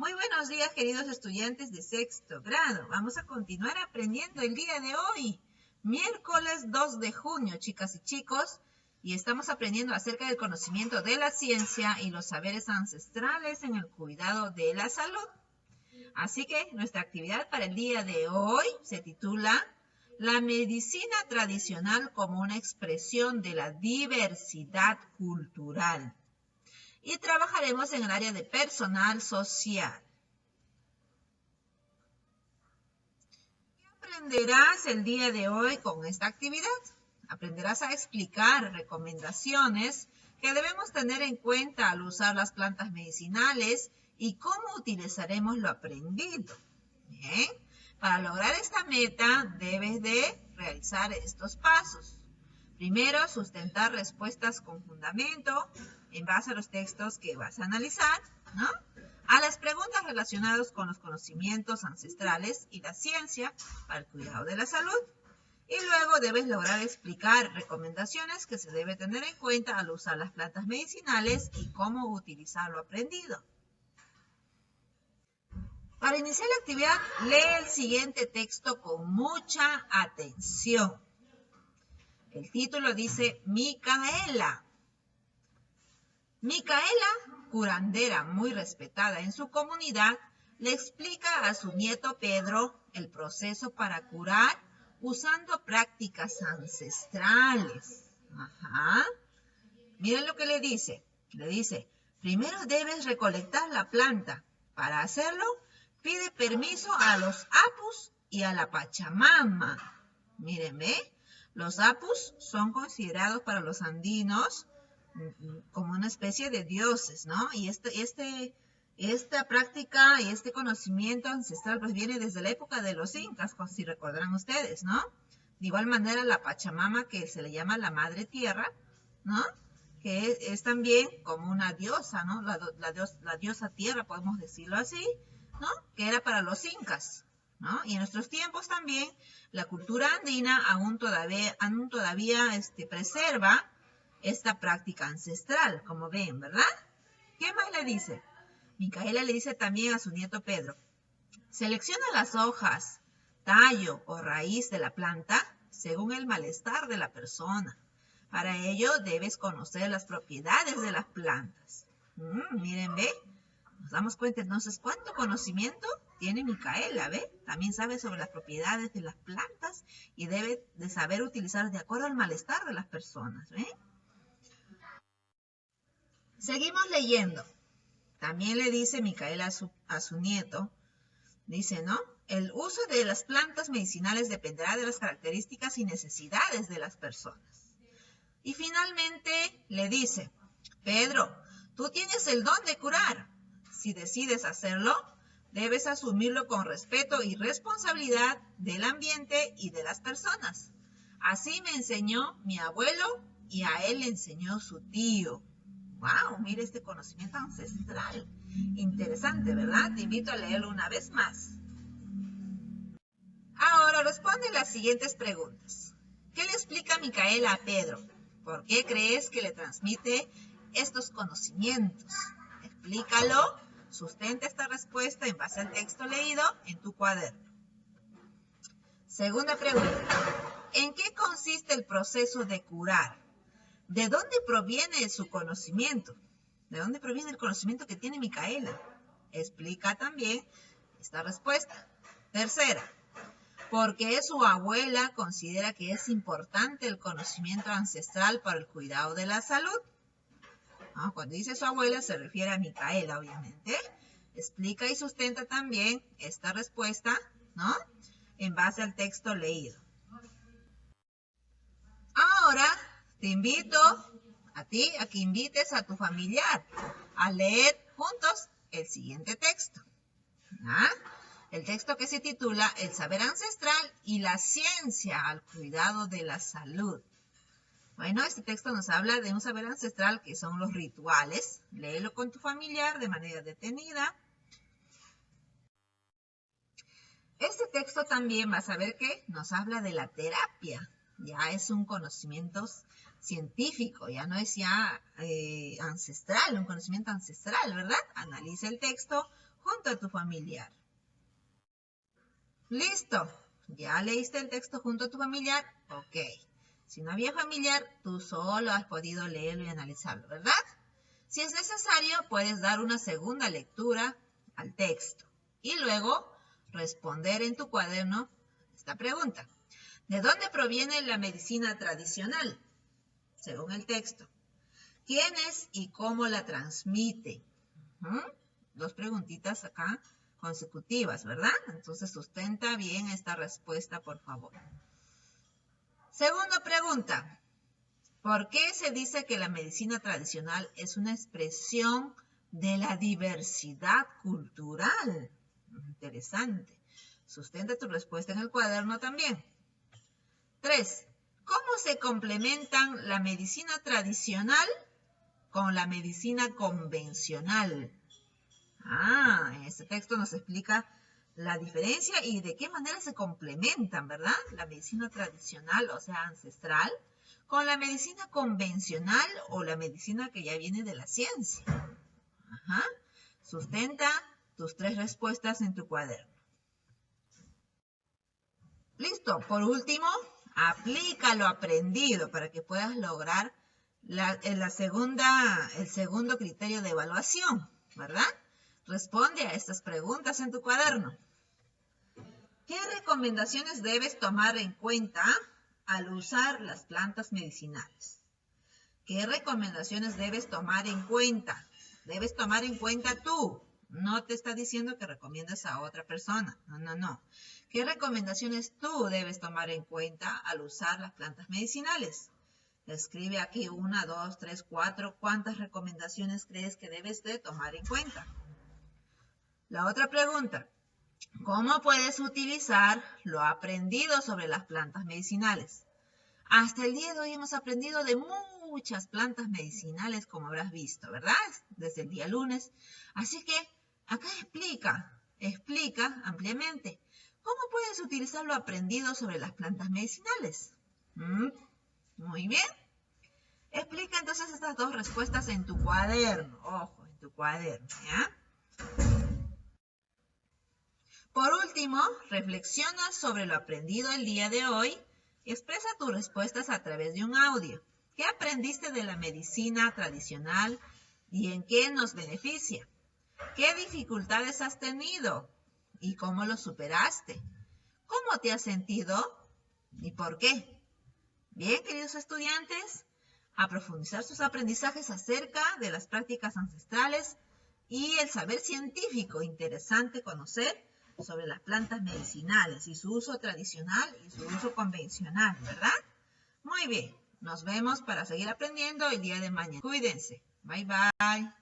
Muy buenos días, queridos estudiantes de sexto grado. Vamos a continuar aprendiendo el día de hoy, miércoles 2 de junio, chicas y chicos, y estamos aprendiendo acerca del conocimiento de la ciencia y los saberes ancestrales en el cuidado de la salud. Así que nuestra actividad para el día de hoy se titula La medicina tradicional como una expresión de la diversidad cultural. Y trabajaremos en el área de personal social. ¿Qué aprenderás el día de hoy con esta actividad? Aprenderás a explicar recomendaciones que debemos tener en cuenta al usar las plantas medicinales y cómo utilizaremos lo aprendido. Bien, para lograr esta meta debes de realizar estos pasos. Primero, sustentar respuestas con fundamento en base a los textos que vas a analizar, ¿no? A las preguntas relacionadas con los conocimientos ancestrales y la ciencia para el cuidado de la salud. Y luego debes lograr explicar recomendaciones que se debe tener en cuenta al usar las plantas medicinales y cómo utilizar lo aprendido. Para iniciar la actividad, lee el siguiente texto con mucha atención. El título dice Micaela. Micaela, curandera muy respetada en su comunidad, le explica a su nieto Pedro el proceso para curar usando prácticas ancestrales. Miren lo que le dice. Le dice, primero debes recolectar la planta. Para hacerlo, pide permiso a los apus y a la Pachamama. Miren, ¿ve? Los apus son considerados para los andinos como una especie de dioses, ¿no? Y esta práctica y este conocimiento ancestral pues viene desde la época de los incas, si recordarán ustedes, ¿no? De igual manera la Pachamama, que se le llama la Madre Tierra, ¿no? Que es también como una diosa, ¿no? La diosa tierra, podemos decirlo así, ¿no? Que era para los incas, ¿no? Y en nuestros tiempos también la cultura andina aún todavía preserva esta práctica ancestral, como ven, ¿verdad? ¿Qué más le dice? Micaela le dice también a su nieto Pedro, selecciona las hojas, tallo o raíz de la planta según el malestar de la persona. Para ello debes conocer las propiedades de las plantas. Miren, ¿ve? Nos damos cuenta entonces cuánto conocimiento tiene Micaela, ¿ve? También sabe sobre las propiedades de las plantas y debe de saber utilizar de acuerdo al malestar de las personas, ¿ve? Seguimos leyendo. También le dice Micaela a su nieto, dice, ¿no? El uso de las plantas medicinales dependerá de las características y necesidades de las personas. Y finalmente le dice, Pedro, tú tienes el don de curar. Si decides hacerlo, debes asumirlo con respeto y responsabilidad del ambiente y de las personas. Así me enseñó mi abuelo y a él le enseñó su tío. ¡Wow! Mire este conocimiento ancestral. Interesante, ¿verdad? Te invito a leerlo una vez más. Ahora responde las siguientes preguntas. ¿Qué le explica Micaela a Pedro? ¿Por qué crees que le transmite estos conocimientos? Explícalo. Sustenta esta respuesta en base al texto leído en tu cuaderno. Segunda pregunta. ¿En qué consiste el proceso de curar? ¿De dónde proviene su conocimiento? ¿De dónde proviene el conocimiento que tiene Micaela? Explica también esta respuesta. Tercera, ¿por qué su abuela considera que es importante el conocimiento ancestral para el cuidado de la salud? ¿No? Cuando dice su abuela se refiere a Micaela, obviamente. Explica y sustenta también esta respuesta, ¿no? En base al texto leído. Ahora te invito a ti a que invites a tu familiar a leer juntos el siguiente texto. ¿Ah? El texto que se titula El saber ancestral y la ciencia al cuidado de la salud. Bueno, este texto nos habla de un saber ancestral que son los rituales. Léelo con tu familiar de manera detenida. Este texto también vas a ver que nos habla de la terapia. Ya es un conocimiento científico, ya no es ya ancestral, un conocimiento ancestral, ¿verdad? Analiza el texto junto a tu familiar. ¿Listo? ¿Ya leíste el texto junto a tu familiar? Ok. Si no había familiar, tú solo has podido leerlo y analizarlo, ¿verdad? Si es necesario, puedes dar una segunda lectura al texto y luego responder en tu cuaderno esta pregunta. ¿De dónde proviene la medicina tradicional? Según el texto. ¿Quién es y cómo la transmite? Dos preguntitas acá consecutivas, ¿verdad? Entonces sustenta bien esta respuesta, por favor. Segunda pregunta. ¿Por qué se dice que la medicina tradicional es una expresión de la diversidad cultural? Interesante. Sustenta tu respuesta en el cuaderno también. 3. ¿Cómo se complementan la medicina tradicional con la medicina convencional? Este texto nos explica la diferencia y de qué manera se complementan, ¿verdad? La medicina tradicional, o sea, ancestral, con la medicina convencional o la medicina que ya viene de la ciencia. Sustenta tus 3 respuestas en tu cuaderno. Listo. Por último, aplica lo aprendido para que puedas lograr el segundo criterio de evaluación, ¿verdad? Responde a estas preguntas en tu cuaderno. ¿Qué recomendaciones debes tomar en cuenta al usar las plantas medicinales? ¿Qué recomendaciones debes tomar en cuenta? Debes tomar en cuenta tú. No te está diciendo que recomiendes a otra persona. No. ¿Qué recomendaciones tú debes tomar en cuenta al usar las plantas medicinales? Escribe aquí 1, 2, 3, 4. ¿Cuántas recomendaciones crees que debes de tomar en cuenta? La otra pregunta. ¿Cómo puedes utilizar lo aprendido sobre las plantas medicinales? Hasta el día de hoy hemos aprendido de muchas plantas medicinales, como habrás visto, ¿verdad? Desde el día lunes. Así que acá explica ampliamente. ¿Cómo puedes utilizar lo aprendido sobre las plantas medicinales? Muy bien. Explica entonces estas 2 respuestas en tu cuaderno. Ojo, en tu cuaderno, ¿ya? Por último, reflexiona sobre lo aprendido el día de hoy y expresa tus respuestas a través de un audio. ¿Qué aprendiste de la medicina tradicional y en qué nos beneficia? ¿Qué dificultades has tenido y cómo lo superaste? ¿Cómo te has sentido y por qué? Bien, queridos estudiantes, a profundizar sus aprendizajes acerca de las prácticas ancestrales y el saber científico. Interesante conocer sobre las plantas medicinales y su uso tradicional y su uso convencional, ¿verdad? Muy bien, nos vemos para seguir aprendiendo el día de mañana. Cuídense. Bye, bye.